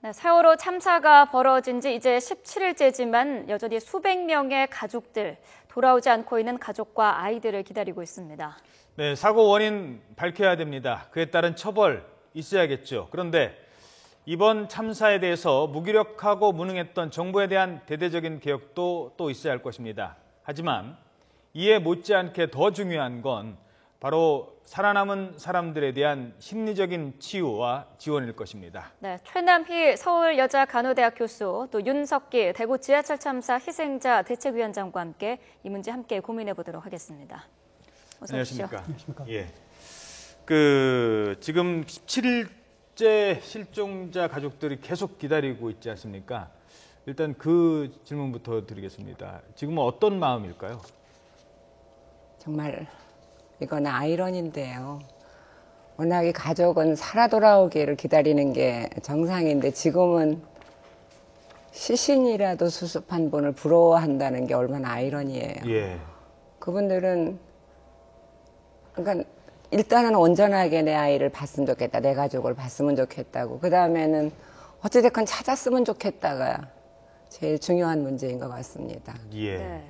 네, 세월호 참사가 벌어진 지 이제 17일째지만 여전히 수백 명의 가족들, 돌아오지 않고 있는 가족과 아이들을 기다리고 있습니다. 네, 사고 원인 밝혀야 됩니다. 그에 따른 처벌 있어야겠죠. 그런데 이번 참사에 대해서 무기력하고 무능했던 정부에 대한 대대적인 개혁도 또 있어야 할 것입니다. 하지만 이에 못지않게 더 중요한 건 바로 살아남은 사람들에 대한 심리적인 치유와 지원일 것입니다. 네, 최남희 서울여자간호대학 교수, 또 윤석기 대구 지하철 참사 희생자 대책위원장과 함께 이 문제 함께 고민해 보도록 하겠습니다. 어서 오십시오. 안녕하십니까? 예. 지금 17일째 실종자 가족들이 계속 기다리고 있지 않습니까? 일단 그 질문부터 드리겠습니다. 지금은 어떤 마음일까요? 정말 이건 아이러니인데요. 워낙에 가족은 살아 돌아오기를 기다리는 게 정상인데 지금은 시신이라도 수습한 분을 부러워한다는 게 얼마나 아이러니예요. 예. 그분들은 그러니까 일단은 온전하게 내 아이를 봤으면 좋겠다. 내 가족을 봤으면 좋겠다고. 그 다음에는 어찌됐건 찾았으면 좋겠다가 제일 중요한 문제인 것 같습니다. 예. 네.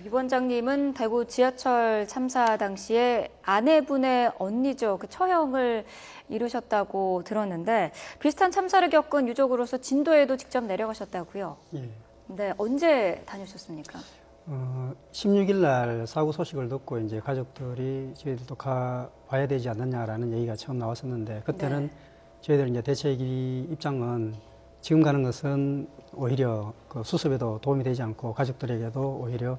미 원장님은 대구 지하철 참사 당시에 아내분의 언니죠. 그 처형을 이루셨다고 들었는데 비슷한 참사를 겪은 유족으로서 진도에도 직접 내려가셨다고요. 예. 네, 언제 다녀오셨습니까? 16일 날 사고 소식을 듣고 이제 가족들이 저희들도 와야 되지 않느냐라는 얘기가 처음 나왔었는데 그때는 네. 저희들 이제 대책위 입장은 지금 가는 것은 오히려 그 수습에도 도움이 되지 않고 가족들에게도 오히려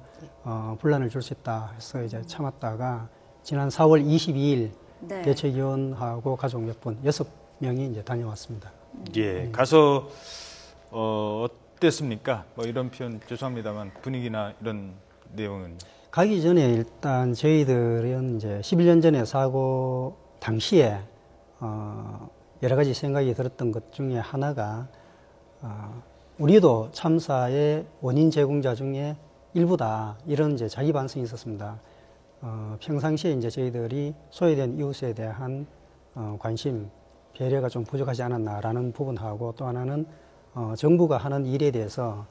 분란을 줄 수 있다 해서 이제 참았다가 지난 4월 22일 네. 대책위원하고 가족 몇 분, 6명이 이제 다녀왔습니다. 예, 가서 어땠습니까? 뭐 이런 표현 죄송합니다만 분위기나 이런 내용은 가기 전에 일단 저희들은 이제 11년 전에 사고 당시에 여러 가지 생각이 들었던 것 중에 하나가 우리도 참사의 원인 제공자 중에 일부다 이런 이제 자기 반성이 있었습니다. 평상시에 이제 저희들이 소외된 이웃에 대한 관심, 배려가 좀 부족하지 않았나라는 부분하고 또 하나는 정부가 하는 일에 대해서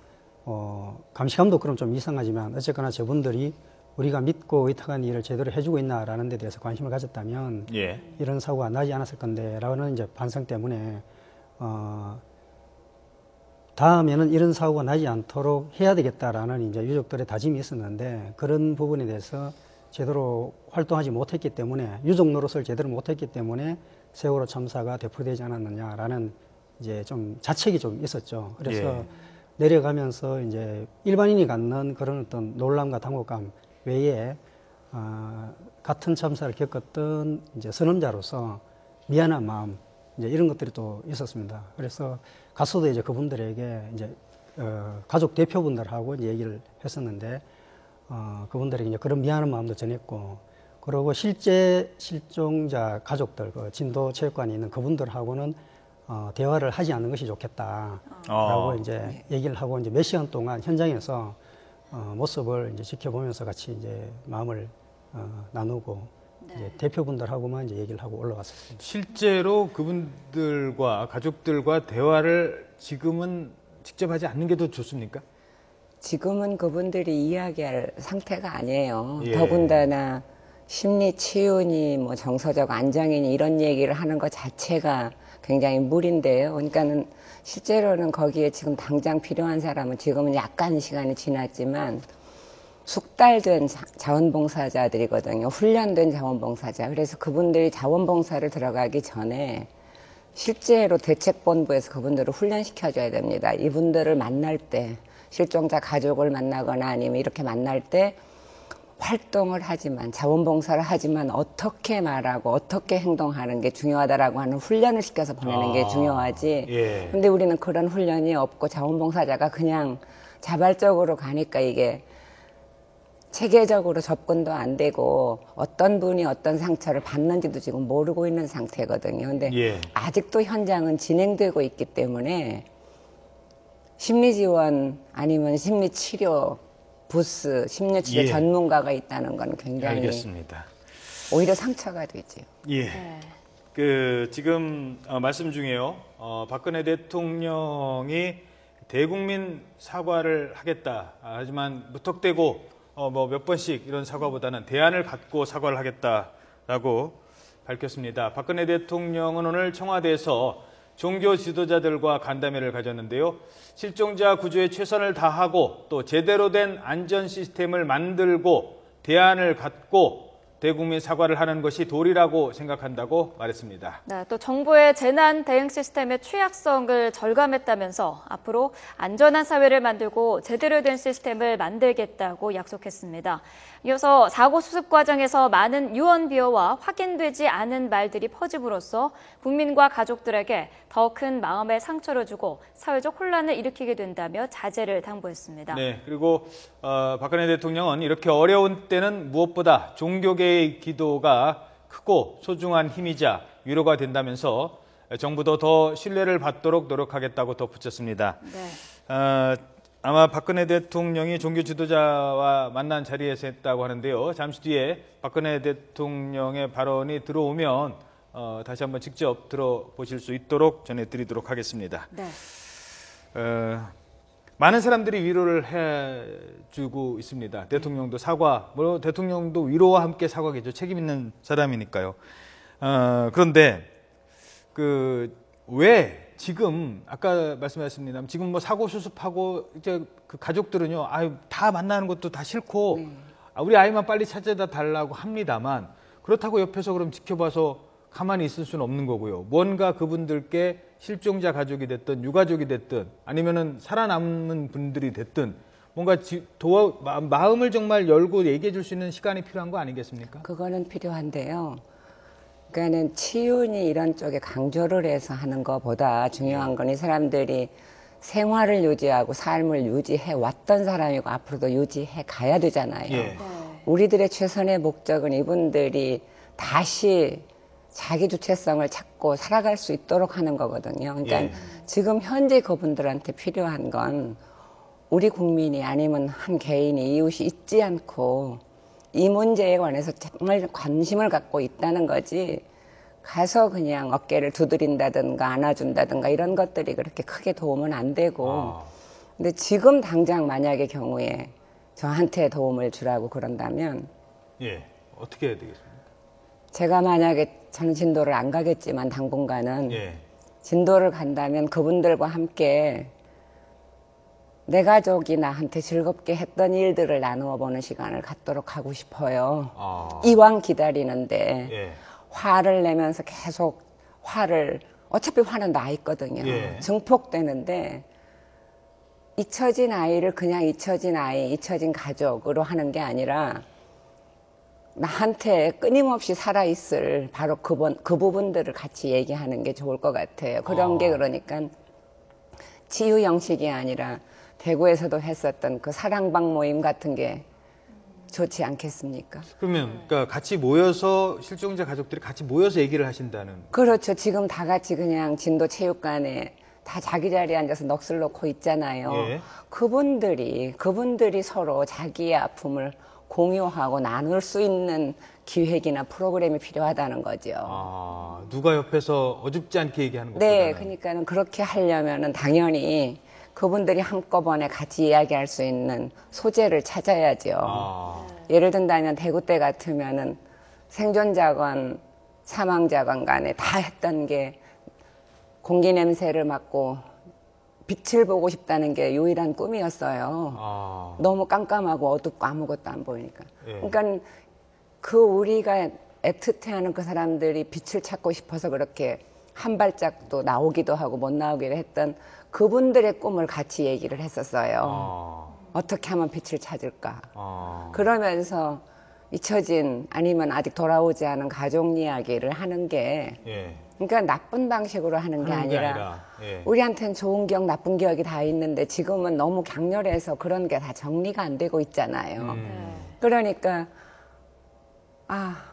감시감도 그럼 좀 이상하지만 어쨌거나 저분들이 우리가 믿고 의탁한 일을 제대로 해주고 있나라는 데 대해서 관심을 가졌다면 예. 이런 사고가 나지 않았을 건데라는 이제 반성 때문에 다음에는 이런 사고가 나지 않도록 해야 되겠다라는 이제 유족들의 다짐이 있었는데 그런 부분에 대해서 제대로 활동하지 못했기 때문에 유족 노릇을 제대로 못했기 때문에 세월호 참사가 되풀이되지 않았느냐라는 이제 좀 자책이 좀 있었죠. 그래서 예. 내려가면서 이제 일반인이 갖는 그런 어떤 놀람과 당혹감 외에 같은 참사를 겪었던 이제 선험자로서 미안한 마음 이제 이런 것들이 또 있었습니다. 그래서 가서도 이제 그분들에게 이제 가족 대표분들하고 이제 얘기를 했었는데 그분들에게 이제 그런 미안한 마음도 전했고 그리고 실제 실종자 가족들 그 진도 체육관에 있는 그분들하고는 대화를 하지 않는 것이 좋겠다라고 이제 얘기를 하고 이제 몇 시간 동안 현장에서 모습을 이제 지켜보면서 같이 이제 마음을 나누고 네. 이제 대표분들하고만 이제 얘기를 하고 올라왔습니다. 실제로 그분들과 가족들과 대화를 지금은 직접 하지 않는 게 더 좋습니까? 지금은 그분들이 이야기할 상태가 아니에요. 예. 더군다나 심리 치유니 뭐 정서적 안정이니 이런 얘기를 하는 것 자체가 굉장히 무리인데요. 그러니까는 실제로는 거기에 지금 당장 필요한 사람은 지금은 약간 시간이 지났지만 숙달된 자원봉사자들이거든요. 훈련된 자원봉사자. 그래서 그분들이 자원봉사를 들어가기 전에 실제로 대책본부에서 그분들을 훈련시켜줘야 됩니다. 이분들을 만날 때 실종자 가족을 만나거나 아니면 이렇게 만날 때 활동을 하지만 자원봉사를 하지만 어떻게 말하고 어떻게 행동하는 게 중요하다라고 하는 훈련을 시켜서 보내는 게 중요하지. 예. 근데 우리는 그런 훈련이 없고 자원봉사자가 그냥 자발적으로 가니까 이게 체계적으로 접근도 안 되고 어떤 분이 어떤 상처를 받는지도 지금 모르고 있는 상태거든요. 근데 예. 아직도 현장은 진행되고 있기 때문에 심리지원 아니면 심리치료 부스, 심리치료 예. 전문가가 있다는 건 굉장히 알겠습니다. 오히려 상처가 되죠. 예. 네. 지금 말씀 중에요. 박근혜 대통령이 대국민 사과를 하겠다. 하지만 무턱대고 뭐 몇 번씩 이런 사과보다는 대안을 갖고 사과를 하겠다라고 밝혔습니다. 박근혜 대통령은 오늘 청와대에서 종교 지도자들과 간담회를 가졌는데요. 실종자 구조에 최선을 다하고 또 제대로 된 안전 시스템을 만들고 대안을 갖고 대국민 사과를 하는 것이 도리라고 생각한다고 말했습니다. 네, 또 정부의 재난 대응 시스템의 취약성을 절감했다면서 앞으로 안전한 사회를 만들고 제대로 된 시스템을 만들겠다고 약속했습니다. 이어서 사고 수습 과정에서 많은 유언 비어와 확인되지 않은 말들이 퍼짐으로써 국민과 가족들에게 더 큰 마음의 상처를 주고 사회적 혼란을 일으키게 된다며 자제를 당부했습니다. 네, 그리고 박근혜 대통령은 이렇게 어려운 때는 무엇보다 종교계의 기도가 크고 소중한 힘이자 위로가 된다면서 정부도 더 신뢰를 받도록 노력하겠다고 덧붙였습니다. 네. 아마 박근혜 대통령이 종교 지도자와 만난 자리에서 했다고 하는데요. 잠시 뒤에 박근혜 대통령의 발언이 들어오면 다시 한번 직접 들어보실 수 있도록 전해드리도록 하겠습니다. 네. 많은 사람들이 위로를 해주고 있습니다. 대통령도 사과, 대통령도 위로와 함께 사과겠죠. 책임 있는 사람이니까요. 그런데 왜 지금 아까 말씀하셨습니다. 지금 뭐 사고 수습하고 이제 그 가족들은요, 다 만나는 것도 다 싫고 우리 아이만 빨리 찾아다 달라고 합니다만 그렇다고 옆에서 그럼 지켜봐서 가만히 있을 수는 없는 거고요. 뭔가 그분들께 실종자 가족이 됐든 유가족이 됐든 아니면은 살아남은 분들이 됐든 뭔가 마음을 정말 열고 얘기해 줄 수 있는 시간이 필요한 거 아니겠습니까? 그거는 필요한데요. 그러니까는 치윤이 이런 쪽에 강조를 해서 하는 것보다 중요한 건 이 사람들이 생활을 유지하고 삶을 유지해 왔던 사람이고 앞으로도 유지해 가야 되잖아요. 예. 우리들의 최선의 목적은 이분들이 다시 자기 주체성을 찾고 살아갈 수 있도록 하는 거거든요. 그러니까 예. 지금 현재 그분들한테 필요한 건 우리 국민이 아니면 한 개인이 이웃이 잊지 않고 이 문제에 관해서 정말 관심을 갖고 있다는 거지 가서 그냥 어깨를 두드린다든가 안아준다든가 이런 것들이 그렇게 크게 도움은 안 되고 근데 지금 당장 만약의 경우에 저한테 도움을 주라고 그런다면 예, 어떻게 해야 되겠습니까? 제가 만약에 저는 진도를 안 가겠지만 당분간은 예. 진도를 간다면 그분들과 함께 내 가족이 나한테 즐겁게 했던 일들을 나누어 보는 시간을 갖도록 하고 싶어요. 이왕 기다리는데 예. 화를 내면서 계속 어차피 화는 나 있거든요. 예. 증폭되는데 잊혀진 아이를 그냥 잊혀진 아이, 잊혀진 가족으로 하는 게 아니라 나한테 끊임없이 살아있을 바로 그 부분들을 같이 얘기하는 게 좋을 것 같아요. 그런 게 그러니까 치유 형식이 아니라 대구에서도 했었던 그 사랑방 모임 같은 게 좋지 않겠습니까? 그러면 그러니까 같이 모여서 실종자 가족들이 같이 모여서 얘기를 하신다는. 그렇죠. 지금 다 같이 그냥 진도 체육관에 다 자기 자리에 앉아서 넋을 놓고 있잖아요. 예. 그분들이 서로 자기의 아픔을 공유하고 나눌 수 있는 기획이나 프로그램이 필요하다는 거죠. 누가 옆에서 어줍지 않게 얘기하는 것보다는. 네, 그러니까는 그렇게 하려면은 당연히 그분들이 한꺼번에 같이 이야기할 수 있는 소재를 찾아야죠. 예를 든다면 대구 때 같으면은 생존자건 사망자건 간에 다 했던 게 공기 냄새를 맡고 빛을 보고 싶다는 게 유일한 꿈이었어요. 너무 깜깜하고 어둡고 아무것도 안 보이니까. 예. 그러니까 우리가 애틋해하는 그 사람들이 빛을 찾고 싶어서 그렇게 한 발짝도 나오기도 하고 못 나오기도 했던 그분들의 꿈을 같이 얘기를 했었어요. 어떻게 하면 빛을 찾을까. 그러면서 잊혀진 아니면 아직 돌아오지 않은 가족 이야기를 하는 게 예. 그러니까 나쁜 방식으로 하는 게 아니라 예. 우리한테는 좋은 기억, 나쁜 기억이 다 있는데 지금은 너무 강렬해서 그런 게 다 정리가 안 되고 있잖아요. 그러니까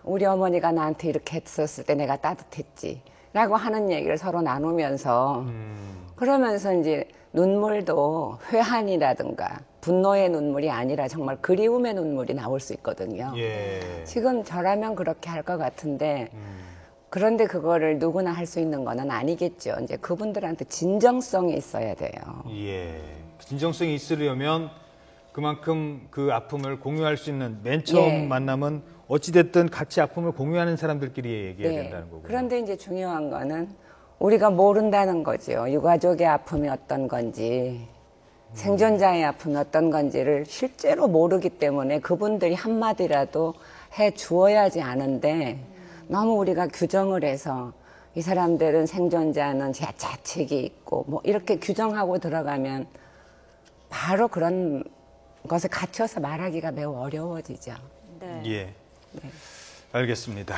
우리 어머니가 나한테 이렇게 했었을 때 내가 따뜻했지 라고 하는 얘기를 서로 나누면서 그러면서 이제 눈물도 회한이라든가 분노의 눈물이 아니라 정말 그리움의 눈물이 나올 수 있거든요. 예. 지금 저라면 그렇게 할 것 같은데 그런데 그거를 누구나 할 수 있는 거는 아니겠죠. 이제 그분들한테 진정성이 있어야 돼요. 예. 진정성이 있으려면 그만큼 그 아픔을 공유할 수 있는 맨 처음 예. 만남은 어찌됐든 같이 아픔을 공유하는 사람들끼리 얘기해야 된다는 거고요. 그런데 이제 중요한 거는 우리가 모른다는 거죠. 유가족의 아픔이 어떤 건지, 생존자의 아픔이 어떤 건지를 실제로 모르기 때문에 그분들이 한마디라도 해 주어야지 아는데 너무 우리가 규정을 해서 이 사람들은 생존자는 자책이 있고 뭐 이렇게 규정하고 들어가면 바로 그런 것을 갖춰서 말하기가 매우 어려워지죠. 네. 예. 알겠습니다.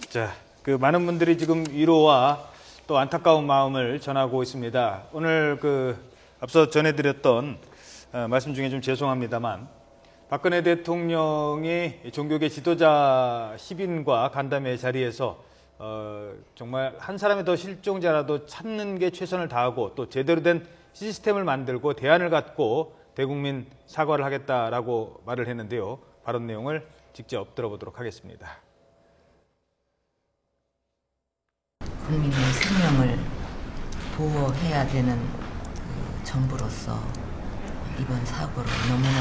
자, 그 많은 분들이 지금 위로와 또 안타까운 마음을 전하고 있습니다. 오늘 그 앞서 전해드렸던 말씀 중에 좀 죄송합니다만 박근혜 대통령이 종교계 지도자 희빈과 간담회 자리에서 정말 한 사람의 더 실종자라도 찾는 게 최선을 다하고 또 제대로 된 시스템을 만들고 대안을 갖고 대국민 사과를 하겠다라고 말을 했는데요. 발언 내용을 직접 들어보도록 하겠습니다. 국민의 생명을 보호해야 되는 그 정부로서 이번 사고로 너무나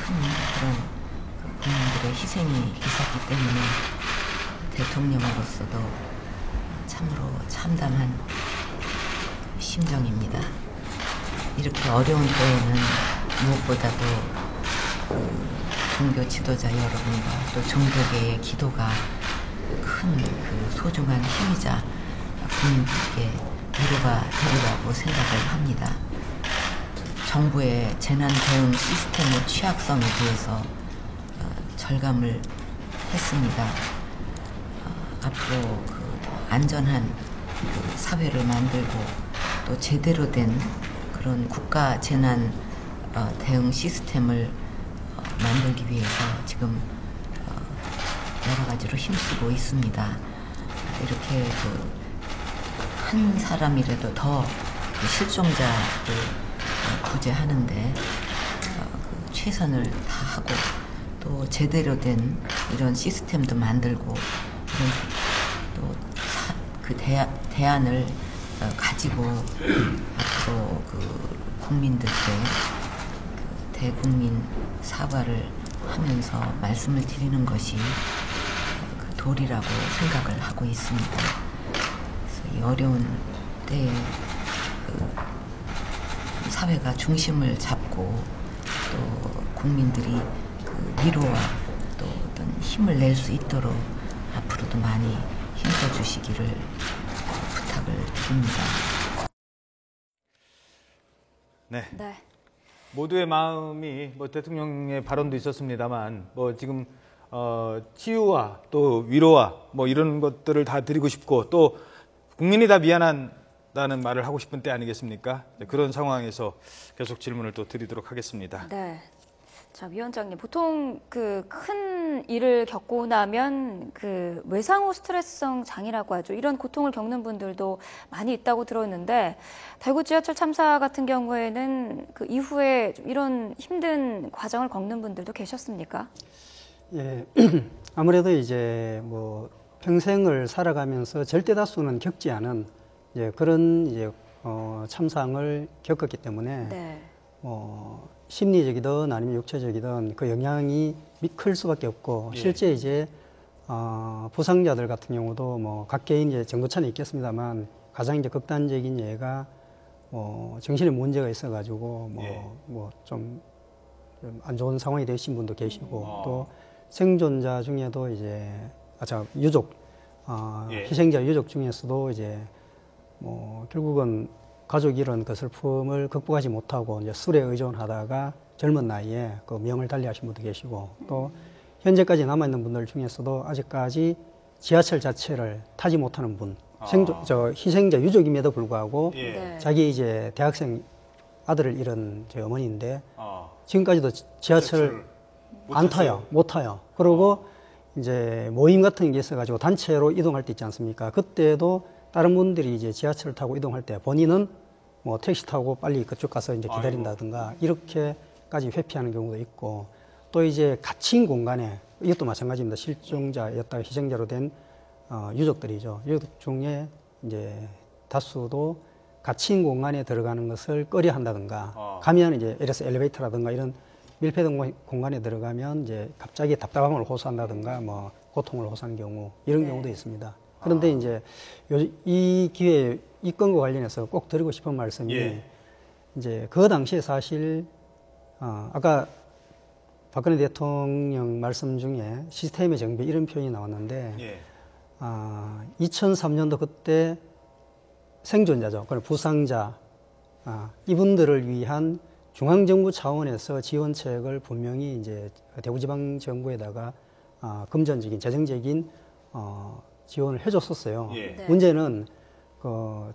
큰 그런 국민들의 희생이 있었기 때문에 대통령으로서도 참으로 참담한 심정입니다. 이렇게 어려운 때에는 무엇보다도 그 종교 지도자 여러분과 또 종교계의 기도가 큰 그 소중한 힘이자 국민들께 위로가 되리라고 생각을 합니다. 정부의 재난 대응 시스템의 취약성에 대해서 절감을 했습니다. 앞으로 그 안전한 그 사회를 만들고 또 제대로 된 그런 국가 재난 대응 시스템을 만들기 위해서 지금 여러 가지로 힘쓰고 있습니다. 이렇게 그 한 사람이라도 더 그 실종자를 구제하는데 그 최선을 다하고 또 제대로 된 이런 시스템도 만들고 또 그 대안을 가지고 앞으로 그 국민들께 그 대국민 사과를 하면서 말씀을 드리는 것이 그 도리라고 생각을 하고 있습니다. 그래서 이 어려운 때에 그 사회가 중심을 잡고 또 국민들이 그 위로와 또 어떤 힘을 낼 수 있도록 앞으로도 많이 힘써 주시기를 부탁을 드립니다. 네. 네. 모두의 마음이 뭐 대통령의 발언도 있었습니다만 뭐 지금 치유와 또 위로와 뭐 이런 것들을 다 드리고 싶고 또 국민이 다 미안하다는 말을 하고 싶은 때 아니겠습니까? 그런 상황에서 계속 질문을 또 드리도록 하겠습니다. 네. 자, 위원장님, 보통 그 큰 일을 겪고 나면 그 외상후 스트레스성 장애라고 하죠. 이런 고통을 겪는 분들도 많이 있다고 들었는데 대구 지하철 참사 같은 경우에는 그 이후에 좀 이런 힘든 과정을 겪는 분들도 계셨습니까? 예, 아무래도 이제 뭐 평생을 살아가면서 절대 다수는 겪지 않은 이제 그런 이제 참상을 겪었기 때문에 네. 심리적이든 아니면 육체적이든 그 영향이 클 수밖에 없고 예. 실제 이제 부상자들 같은 경우도 뭐 각 개인 이제 정도 차는 있겠습니다만 가장 이제 극단적인 예가 정신에 문제가 있어가지고 뭐 좀 안 좋은 상황이 되신 분도 계시고 또 생존자 중에도 이제 유족 예. 희생자 유족 중에서도 이제 뭐 결국은 가족 이런 그 슬픔을 극복하지 못하고 이제 술에 의존하다가 젊은 나이에 그 명을 달리하신 분도 계시고 또 현재까지 남아 있는 분들 중에서도 아직까지 지하철 자체를 타지 못하는 분, 희생자 유족임에도 불구하고 예. 네. 자기 이제 대학생 아들을 잃은 제 어머니인데 지금까지도 지하철을 안 타요, 못 타요. 그리고 이제 모임 같은 게 있어가지고 단체로 이동할 때 있지 않습니까? 그때도 다른 분들이 이제 지하철을 타고 이동할 때 본인은 뭐 택시 타고 빨리 그쪽 가서 이제 기다린다든가 이렇게까지 회피하는 경우도 있고 또 이제 갇힌 공간에 이것도 마찬가지입니다. 실종자였다가 희생자로 된 유족들이죠. 유족 중에 이제 다수도 갇힌 공간에 들어가는 것을 꺼려 한다든가, 가면 이제 에레스 엘리베이터라든가 이런 밀폐된 공간에 들어가면 이제 갑자기 답답함을 호소한다든가 뭐 고통을 호소하는 경우, 이런 경우도 있습니다. 그런데 이제 이 기회에 이 건과 관련해서 꼭 드리고 싶은 말씀이 이제 그 당시에 사실 아까 박근혜 대통령 말씀 중에 시스템의 정비 이런 표현이 나왔는데 2003년도 그때 생존자죠. 그리고 부상자 이분들을 위한 중앙정부 차원에서 지원책을 분명히 이제 대구지방정부에다가 금전적인 재정적인 지원을 해줬었어요. 문제는 그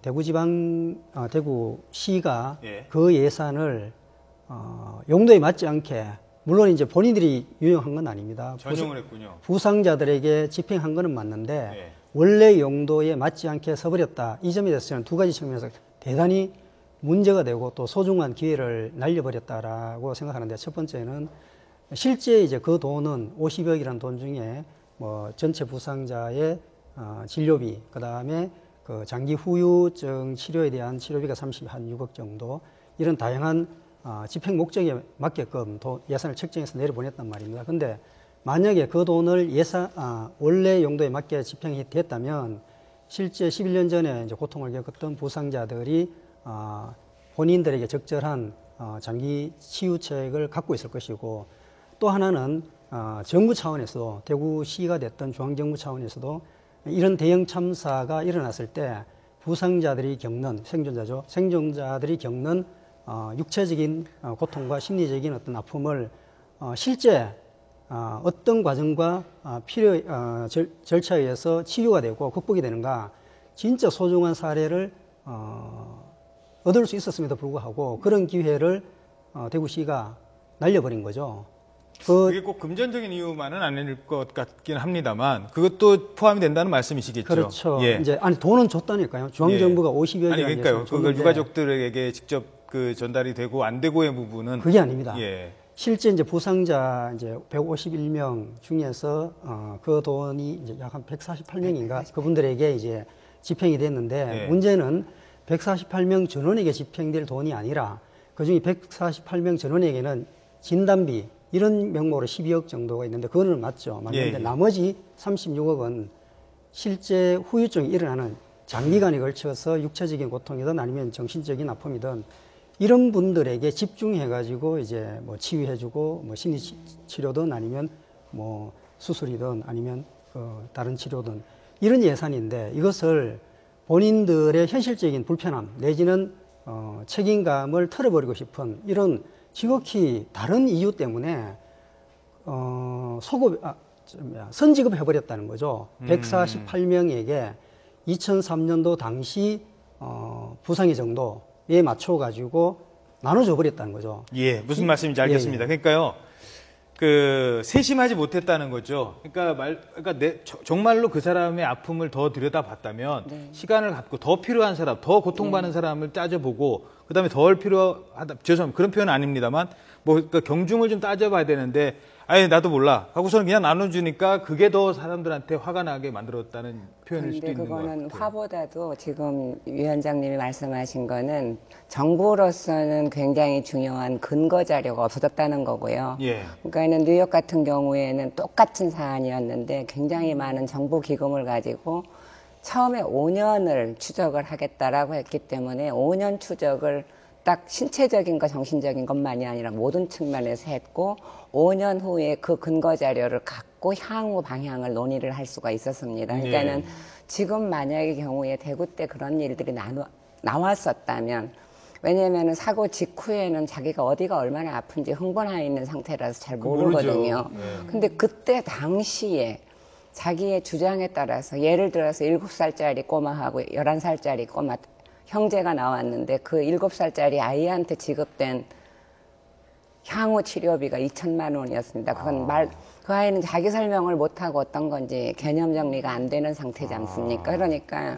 대구시가 그 예산을 용도에 맞지 않게, 물론 이제 본인들이 유용한 건 아닙니다. 전용을 했군요. 부상자들에게 집행한 거는 맞는데 원래 용도에 맞지 않게 써버렸다. 이 점에 대해서는 두 가지 측면에서 대단히 문제가 되고 또 소중한 기회를 날려버렸다라고 생각하는데, 첫 번째는 실제 이제 그 돈은 50억이라는 돈 중에 뭐 전체 부상자의 진료비, 그 다음에 그 장기 후유증 치료에 대한 치료비가 36억 정도, 이런 다양한 집행 목적에 맞게끔 예산을 책정해서 내려보냈단 말입니다. 근데 만약에 그 돈을 원래 용도에 맞게 집행이 됐다면 실제 11년 전에 이제 고통을 겪었던 부상자들이 본인들에게 적절한 장기 치유책을 갖고 있을 것이고, 또 하나는 정부 차원에서도, 대구시가 됐던 중앙정부 차원에서도 이런 대형 참사가 일어났을 때 부상자들이 겪는, 생존자죠, 생존자들이 겪는 육체적인 고통과 심리적인 어떤 아픔을 실제 어떤 과정과 절차에 의해서 치유가 되고 극복이 되는가, 진짜 소중한 사례를 얻을 수 있었음에도 불구하고 그런 기회를 대구시가 날려버린 거죠. 그게 꼭 금전적인 이유만은 아닐 것 같긴 합니다만 그것도 포함이 된다는 말씀이시겠죠. 그렇죠. 이제 돈은 줬다니까요. 중앙정부가 50여 아니 그러니까요. 그걸 유가족들에게 직접 그 전달이 되고 안 되고의 부분은 그게 아닙니다. 실제 이제 부상자 이제 151명 중에서 그 돈이 이제 약 한 148명인가 그분들에게 이제 집행이 됐는데, 문제는 148명 전원에게 집행될 돈이 아니라 그중에 148명 전원에게는 진단비 이런 명목으로 12억 정도가 있는데 그거는 맞죠. 맞는데 나머지 36억은 실제 후유증이 일어나는 장기간에 걸쳐서 육체적인 고통이든 아니면 정신적인 아픔이든 이런 분들에게 집중해가지고 이제 뭐 치유해주고 뭐 심리 치료든 아니면 뭐 수술이든 아니면 다른 치료든 이런 예산인데, 이것을 본인들의 현실적인 불편함 내지는 책임감을 털어버리고 싶은 이런 지극히 다른 이유 때문에 선지급해버렸다는 거죠. 148명에게 2003년도 당시 부상의 정도에 맞춰가지고 나눠줘 버렸다는 거죠. 무슨 말씀인지 알겠습니다. 그러니까요, 그 세심하지 못했다는 거죠. 그러니까 정말로 그 사람의 아픔을 더 들여다봤다면 시간을 갖고 더 필요한 사람, 더 고통받는 사람을 따져보고 그다음에 덜 필요하다. 죄송합니다. 그런 표현은 아닙니다만 그러니까 경중을 좀 따져봐야 되는데 아예 나도 몰라 하고서는 그냥 나눠주니까 그게 더 사람들한테 화가 나게 만들었다는 표현일 수도 있는 것 같아요. 그거는 화보다도 지금 위원장님이 말씀하신 거는 정부로서는 굉장히 중요한 근거 자료가 없어졌다는 거고요. 그러니까는 뉴욕 같은 경우에는 똑같은 사안이었는데 굉장히 많은 정부 기금을 가지고 처음에 5년을 추적을 하겠다라고 했기 때문에 5년 추적을 딱 신체적인 것, 정신적인 것만이 아니라 모든 측면에서 했고 5년 후에 그 근거 자료를 갖고 향후 방향을 논의를 할 수가 있었습니다. 그러니까는 지금 만약의 경우에 대구 때 그런 일들이 나왔었다면, 왜냐하면 사고 직후에는 자기가 어디가 얼마나 아픈지 흥분해 있는 상태라서 잘 모르거든요. 근데 그때 당시에 자기의 주장에 따라서 예를 들어서 7살짜리 꼬마하고 11살짜리 꼬마 형제가 나왔는데 그 7살짜리 아이한테 지급된 향후 치료비가 2천만 원이었습니다. 그건 그 아이는 자기 설명을 못하고 어떤 건지 개념 정리가 안 되는 상태지 않습니까? 그러니까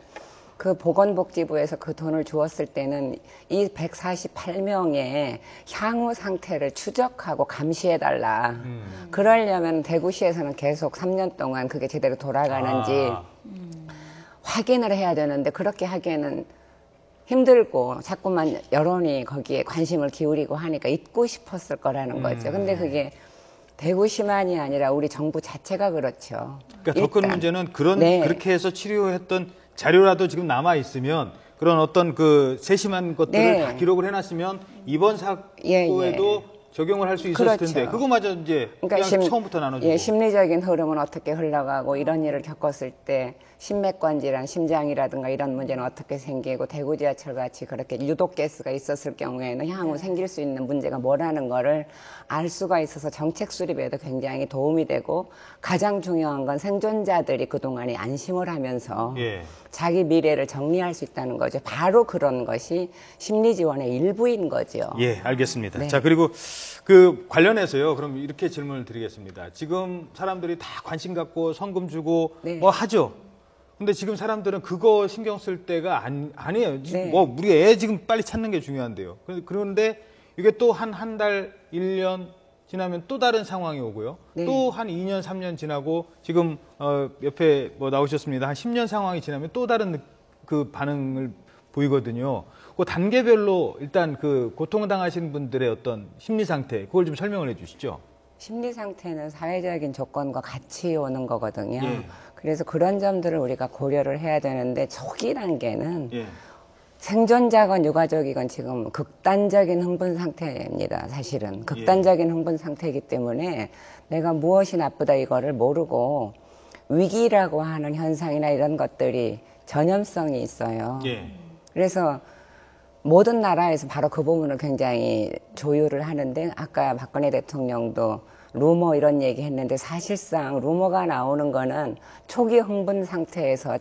그 보건복지부에서 그 돈을 주었을 때는 이 148명의 향후 상태를 추적하고 감시해달라. 그러려면 대구시에서는 계속 3년 동안 그게 제대로 돌아가는지 확인을 해야 되는데 그렇게 하기에는 힘들고 자꾸만 여론이 거기에 관심을 기울이고 하니까 잊고 싶었을 거라는 거죠. 근데 그게 대구시만이 아니라 우리 정부 자체가 그렇죠. 그러니까 더 큰 문제는 그렇게 해서 치료했던 자료라도 지금 남아 있으면 그런 어떤 그 세심한 것들을 다 기록을 해놨으면 이번 사고에도 적용을 할 수 있었을 텐데 그거마저 이제 그냥 처음부터 나눠주고. 심리적인 흐름은 어떻게 흘러가고 이런 일을 겪었을 때 심맥관 질환, 심장이라든가 이런 문제는 어떻게 생기고 대구 지하철 같이 그렇게 유독 가스가 있었을 경우에는 향후 생길 수 있는 문제가 뭐라는 거를 알 수가 있어서 정책 수립에도 굉장히 도움이 되고 가장 중요한 건 생존자들이 그동안에 안심을 하면서 자기 미래를 정리할 수 있다는 거죠. 바로 그런 것이 심리 지원의 일부인 거죠. 예, 알겠습니다. 자, 그리고 그 관련해서요. 그럼 이렇게 질문을 드리겠습니다. 지금 사람들이 다 관심 갖고 성금 주고 뭐 하죠. 근데 지금 사람들은 그거 신경 쓸 때가 아니에요. 뭐 우리 애 지금 빨리 찾는 게 중요한데요. 그런데 이게 또 한 달, 1년 지나면 또 다른 상황이 오고요. 또 한 2년, 3년 지나고 지금 옆에 뭐 나오셨습니다. 한 10년 상황이 지나면 또 다른 그 반응을 보이거든요. 그 단계별로 일단 그 고통당하신 분들의 어떤 심리 상태, 그걸 좀 설명을 해 주시죠. 심리 상태는 사회적인 조건과 같이 오는 거거든요. 그래서 그런 점들을 우리가 고려를 해야 되는데 초기 단계는 생존자건 유가족이건 지금 극단적인 흥분 상태입니다. 사실은 극단적인 흥분 상태이기 때문에 내가 무엇이 나쁘다 이거를 모르고 위기라고 하는 현상이나 이런 것들이 전염성이 있어요. 그래서 모든 나라에서 바로 그 부분을 굉장히 조율을 하는데 아까 박근혜 대통령도 루머 이런 얘기 했는데 사실상 루머가 나오는 거는 초기 흥분 상태에서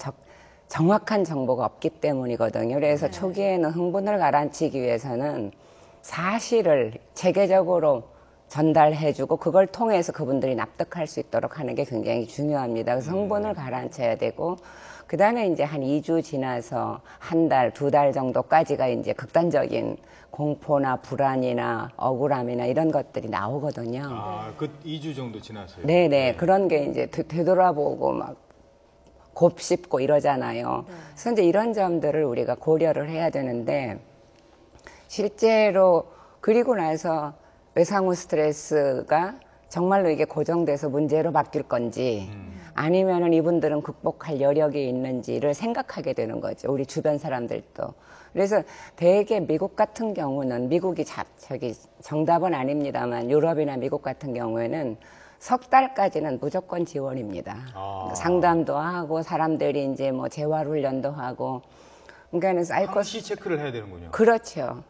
정확한 정보가 없기 때문이거든요. 그래서 초기에는 흥분을 가라앉히기 위해서는 사실을 체계적으로 전달해주고 그걸 통해서 그분들이 납득할 수 있도록 하는 게 굉장히 중요합니다. 그래서 흥분을 가라앉혀야 되고 그 다음에 이제 한 2주 지나서 한 달, 2달 정도까지가 이제 극단적인 공포나 불안이나 억울함이나 이런 것들이 나오거든요. 아, 그 2주 정도 지났어요? 네네. 그런 게 이제 되돌아보고 막 곱씹고 이러잖아요. 그래서 이제 이런 점들을 우리가 고려를 해야 되는데 실제로 그리고 나서 외상후 스트레스가 정말로 이게 고정돼서 문제로 바뀔 건지 아니면은 이분들은 극복할 여력이 있는지를 생각하게 되는 거죠. 우리 주변 사람들도. 그래서 대개 미국 같은 경우는 미국이 정답은 아닙니다만 유럽이나 미국 같은 경우에는 석 달까지는 무조건 지원입니다. 상담도 하고 사람들이 이제 뭐 재활훈련도 하고 그러니까는 항시 체크를 해야 되는군요. 그렇죠.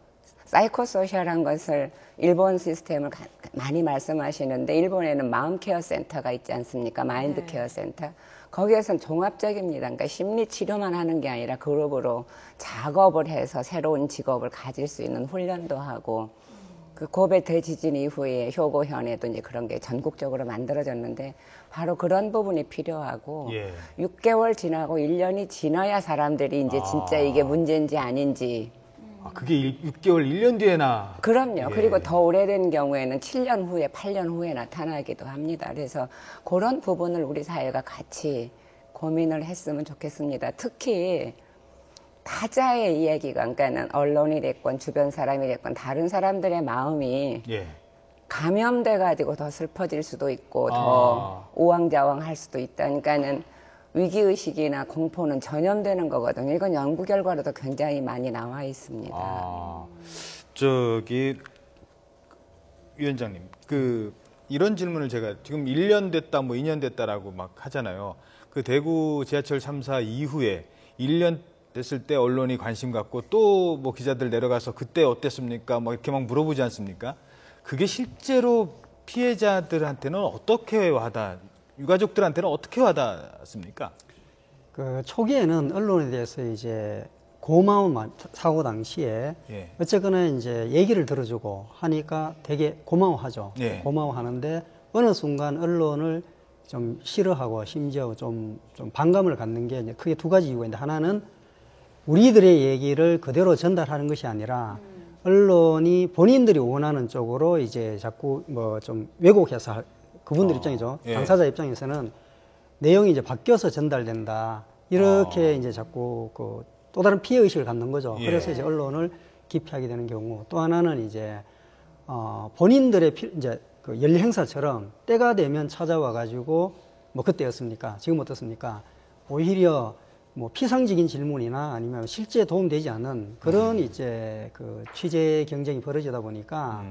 사이코소셜한 것을 일본 시스템을 많이 말씀하시는데 일본에는 마음케어 센터가 있지 않습니까? 마인드 케어 센터. 거기에서는 종합적입니다. 그러니까 심리 치료만 하는 게 아니라 그룹으로 작업을 해서 새로운 직업을 가질 수 있는 훈련도 하고 그 고베 대지진 이후에 효고현에도 이제 그런 게 전국적으로 만들어졌는데 바로 그런 부분이 필요하고 6개월 지나고 1년이 지나야 사람들이 이제 진짜 이게 문제인지 아닌지 그게 6개월, 1년 뒤에나. 그럼요. 그리고 더 오래된 경우에는 7년 후에, 8년 후에 나타나기도 합니다. 그래서 그런 부분을 우리 사회가 같이 고민을 했으면 좋겠습니다. 특히 타자의 이야기가, 그러니까는 언론이 됐건 주변 사람이 됐건 다른 사람들의 마음이 감염돼가지고 더 슬퍼질 수도 있고 더 우왕좌왕할 수도 있다. 그러니까는 위기의식이나 공포는 전염되는 거거든요. 이건 연구 결과로도 굉장히 많이 나와 있습니다. 위원장님, 이런 질문을 제가 지금 1년 됐다, 뭐 2년 됐다라고 막 하잖아요. 그 대구 지하철 참사 이후에 1년 됐을 때 언론이 관심 갖고 또 뭐 기자들 내려가서 그때 어땠습니까? 뭐 이렇게 막 물어보지 않습니까? 그게 실제로 피해자들한테는 어떻게 유가족들한테는 어떻게 와닿습니까? 그 초기에는 언론에 대해서 이제 고마움 사고 당시에 어쨌거나 이제 얘기를 들어주고 하니까 되게 고마워하죠. 고마워하는데 어느 순간 언론을 좀 싫어하고 심지어 좀 반감을 갖는 게 이제 크게 두 가지 이유가 있는데 하나는 우리들의 얘기를 그대로 전달하는 것이 아니라 언론이 본인들이 원하는 쪽으로 이제 자꾸 뭐 좀 왜곡해서 그분들 입장이죠. 예. 당사자 입장에서는 내용이 이제 바뀌어서 전달된다. 이렇게 이제 자꾸 그 또 다른 피해 의식을 갖는 거죠. 예. 그래서 이제 언론을 기피하게 되는 경우, 또 하나는 이제 본인들의 이제 그 연례 행사처럼 때가 되면 찾아와 가지고 뭐 그때였습니까? 지금 어떻습니까? 오히려 뭐 피상적인 질문이나 아니면 실제 도움되지 않는 그런 이제 그 취재 경쟁이 벌어지다 보니까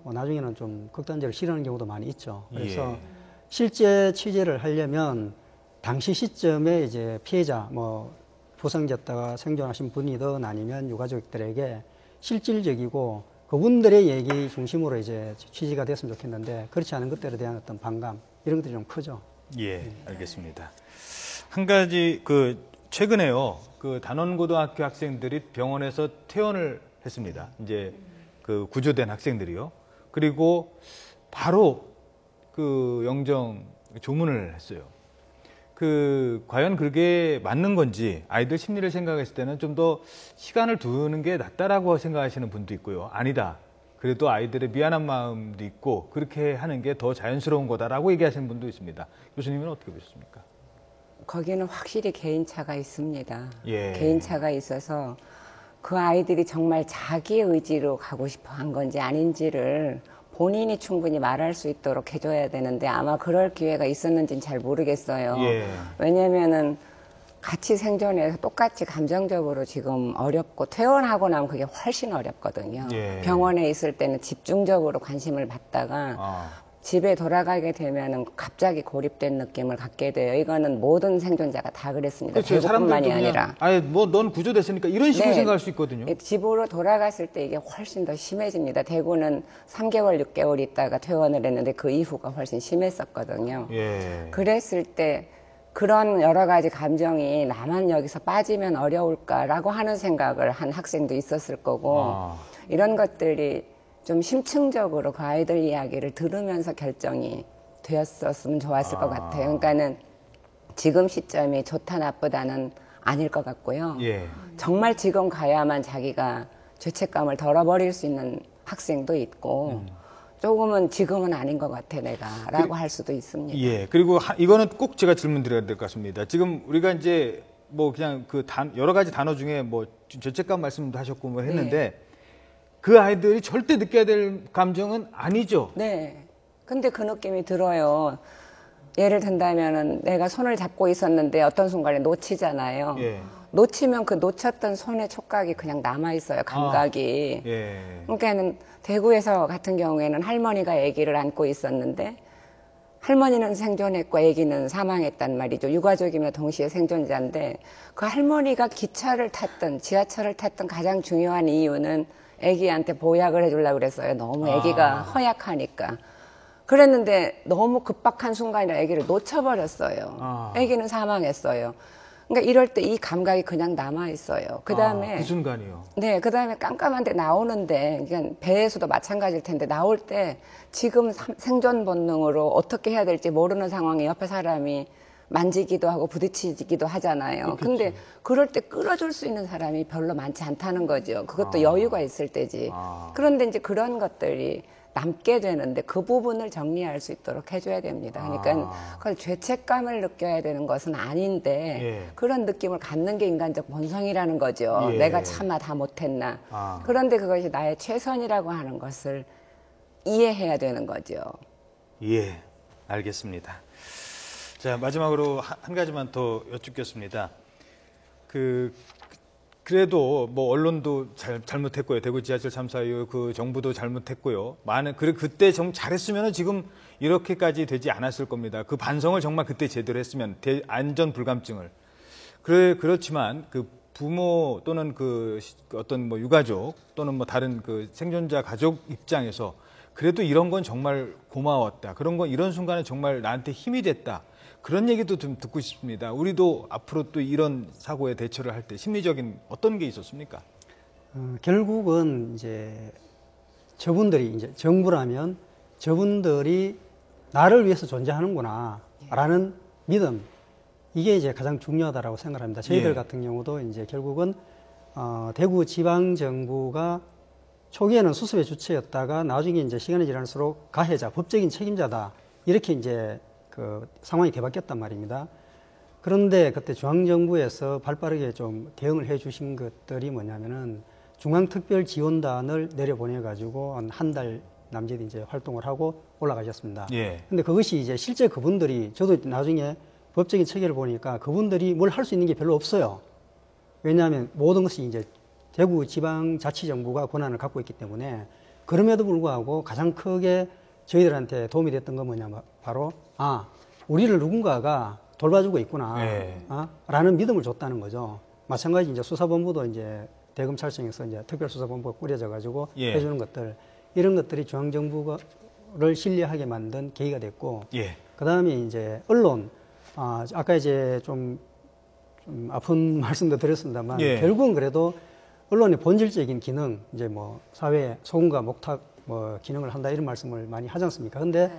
뭐 나중에는 좀 극단적으로 싫어하는 경우도 많이 있죠. 그래서 예. 실제 취재를 하려면 당시 시점에 이제 피해자 뭐 부상졌다가 생존하신 분이든 아니면 유가족들에게 실질적이고 그분들의 얘기 중심으로 이제 취지가 됐으면 좋겠는데 그렇지 않은 것들에 대한 어떤 반감 이런 것들이 좀 크죠. 예, 알겠습니다. 한 가지 최근에요. 그 단원고등학교 학생들이 병원에서 퇴원을 했습니다. 이제 그 구조된 학생들이요. 그리고 바로 그 영정 조문을 했어요. 과연 그게 맞는 건지 아이들 심리를 생각했을 때는 좀 더 시간을 두는 게 낫다라고 생각하시는 분도 있고요. 아니다. 그래도 아이들의 미안한 마음도 있고 그렇게 하는 게 더 자연스러운 거다라고 얘기하시는 분도 있습니다. 교수님은 어떻게 보셨습니까? 거기는 확실히 개인차가 있습니다. 예. 개인차가 있어서 그 아이들이 정말 자기의 의지로 가고 싶어 한 건지 아닌지를 본인이 충분히 말할 수 있도록 해줘야 되는데 아마 그럴 기회가 있었는지는 잘 모르겠어요. 예. 왜냐면은 같이 생존해서 똑같이 감정적으로 지금 어렵고 퇴원하고 나면 그게 훨씬 어렵거든요. 예. 병원에 있을 때는 집중적으로 관심을 받다가 집에 돌아가게 되면은 갑자기 고립된 느낌을 갖게 돼요. 이거는 모든 생존자가 다 그랬습니다. 그렇죠. 대구뿐만이 아니라. 아예 뭐 넌 구조됐으니까 이런 식으로 네. 생각할 수 있거든요. 집으로 돌아갔을 때 이게 훨씬 더 심해집니다. 대구는 3개월, 6개월 있다가 퇴원을 했는데 그 이후가 훨씬 심했었거든요. 예. 그랬을 때 그런 여러 가지 감정이 나만 여기서 빠지면 어려울까라고 하는 생각을 한 학생도 있었을 거고 이런 것들이 좀 심층적으로 그 아이들 이야기를 들으면서 결정이 되었었으면 좋았을 것 같아요. 그러니까는 지금 시점이 좋다 나쁘다는 아닐 것 같고요. 예. 정말 지금 가야만 자기가 죄책감을 덜어버릴 수 있는 학생도 있고 조금은 지금은 아닌 것 같아 내가라고 할 수도 있습니다. 예. 그리고 이거는 꼭 제가 질문 드려야 될 것 같습니다. 지금 우리가 이제 뭐 그냥 여러 가지 단어 중에 뭐 죄책감 말씀도 하셨고 뭐 했는데 그 아이들이 절대 느껴야 될 감정은 아니죠. 네. 근데 그 느낌이 들어요. 예를 든다면은 내가 손을 잡고 있었는데 어떤 순간에 놓치잖아요. 예. 놓치면 그 놓쳤던 손의 촉각이 그냥 남아 있어요. 감각이. 예. 그러니까는 대구에서 같은 경우에는 할머니가 아기를 안고 있었는데 할머니는 생존했고 아기는 사망했단 말이죠. 유가족이며 동시에 생존자인데 그 할머니가 기차를 탔든 지하철을 탔든 가장 중요한 이유는 아기한테 보약을 해주려고 그랬어요. 너무 아기가 허약하니까. 그랬는데 너무 급박한 순간에 아기를 놓쳐버렸어요. 아기는 사망했어요. 그러니까 이럴 때 이 감각이 그냥 남아있어요. 그 다음에. 그 순간이요. 네, 그 다음에 깜깜한데 나오는데, 그러니까 배에서도 마찬가지일 텐데, 나올 때 지금 생존 본능으로 어떻게 해야 될지 모르는 상황에 옆에 사람이 만지기도 하고 부딪히기도 하잖아요. 근데 그럴 때 끌어줄 수 있는 사람이 별로 많지 않다는 거죠. 그것도 여유가 있을 때지. 그런데 이제 그런 것들이 남게 되는데 그 부분을 정리할 수 있도록 해줘야 됩니다. 그러니까 그걸 죄책감을 느껴야 되는 것은 아닌데 예. 그런 느낌을 갖는 게 인간적 본성이라는 거죠. 예. 내가 차마 다 못했나. 그런데 그것이 나의 최선이라고 하는 것을 이해해야 되는 거죠. 예, 알겠습니다. 자, 마지막으로 한 가지만 더 여쭙겠습니다. 그래도 뭐 언론도 잘못했고요. 대구 지하철 참사 이후 그 정부도 잘못했고요. 그때 좀 잘했으면 지금 이렇게까지 되지 않았을 겁니다. 그 반성을 정말 그때 제대로 했으면 안전 불감증을. 그렇지만 그 부모 또는 어떤 뭐 유가족 또는 뭐 다른 생존자 가족 입장에서 그래도 이런 건 정말 고마웠다. 이런 순간에 정말 나한테 힘이 됐다. 그런 얘기도 좀 듣고 싶습니다. 우리도 앞으로 또 이런 사고에 대처를 할 때 심리적인 어떤 게 있었습니까? 결국은 이제 저분들이 이제 정부라면 저분들이 나를 위해서 존재하는구나라는 믿음, 이게 이제 가장 중요하다라고 생각합니다. 저희들 예. 같은 경우도 이제 결국은 대구 지방 정부가 초기에는 수습의 주체였다가 나중에 이제 시간이 지날수록 가해자, 법적인 책임자다 이렇게 이제 그 상황이 뒤바뀌었단 말입니다. 그런데 그때 중앙정부에서 발빠르게 좀 대응을 해주신 것들이 뭐냐면은 중앙특별지원단을 내려보내가지고 한 달 남짓 이제 활동을 하고 올라가셨습니다. 예. 근데 그것이 이제 실제 그분들이 저도 나중에 법적인 체계를 보니까 그분들이 뭘 할 수 있는 게 별로 없어요. 왜냐하면 모든 것이 이제 대구 지방자치정부가 권한을 갖고 있기 때문에 그럼에도 불구하고 가장 크게 저희들한테 도움이 됐던 건 뭐냐면 바로 우리를 누군가가 돌봐주고 있구나 네. 라는 믿음을 줬다는 거죠. 마찬가지 이제 수사본부도 이제 대검찰청에서 이제 특별수사본부가 꾸려져 가지고 예. 해주는 것들 이런 것들이 중앙정부를 신뢰하게 만든 계기가 됐고 예. 그다음에 이제 언론 아까 이제 좀 아픈 말씀도 드렸습니다만 예. 결국은 그래도 언론의 본질적인 기능 이제 뭐 사회 소금과 목탁 뭐 기능을 한다 이런 말씀을 많이 하지 않습니까? 근데 네.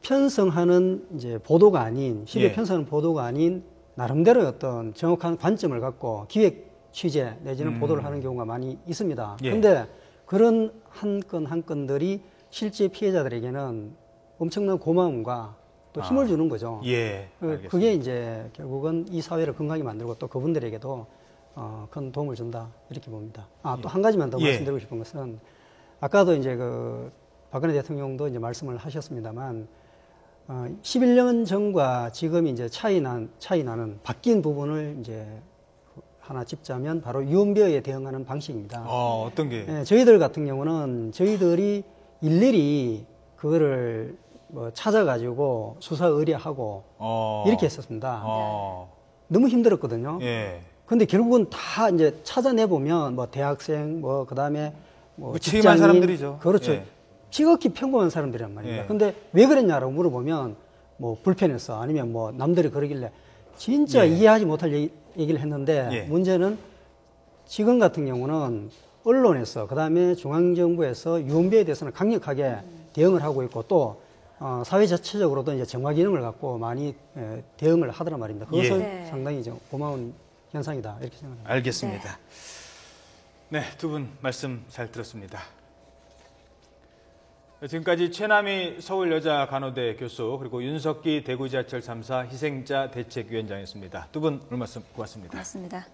편성하는 이제 보도가 아닌 시대 예. 편성하는 보도가 아닌 나름대로의 어떤 정확한 관점을 갖고 기획 취재 내지는 보도를 하는 경우가 많이 있습니다. 예. 그런데 그런 한 건 한 건들이 실제 피해자들에게는 엄청난 고마움과 또 힘을 주는 거죠. 예. 알겠습니다. 그게 이제 결국은 이 사회를 건강하게 만들고 또 그분들에게도 큰 도움을 준다 이렇게 봅니다. 또 한 가지만 더 예. 말씀드리고 싶은 것은 아까도 이제 그 박근혜 대통령도 이제 말씀을 하셨습니다만 11년 전과 지금이 이제 차이 나는 바뀐 부분을 이제 하나 짚자면 바로 유언비어에 대응하는 방식입니다. 어떤 게? 예, 저희들 같은 경우는 저희들이 일일이 그거를 뭐 찾아가지고 수사 의뢰하고 이렇게 했었습니다. 너무 힘들었거든요. 예. 근데 결국은 다 이제 찾아내 보면 뭐 대학생 뭐 그다음에 뭐 무책임한 직장인, 사람들이죠. 그렇죠. 예. 지극히 평범한 사람들이란 말입니다. 예. 근데 왜 그랬냐라고 물어보면 뭐 불편했어 아니면 뭐 남들이 그러길래 진짜 예. 이해하지 못할 얘기를 했는데 예. 문제는 지금 같은 경우는 언론에서 그다음에 중앙정부에서 유언비어에 대해서는 강력하게 대응을 하고 있고 또 사회 자체적으로도 이제 정화 기능을 갖고 많이 대응을 하더란 말입니다. 그것은 네. 상당히 좀 고마운 현상이다 이렇게 생각합니다. 알겠습니다. 네, 두 분 말씀 잘 들었습니다. 지금까지 최남희 서울여자간호대 교수 그리고 윤석기 대구지하철 3사 희생자 대책위원장이었습니다. 두 분 오늘 말씀 고맙습니다. 고맙습니다.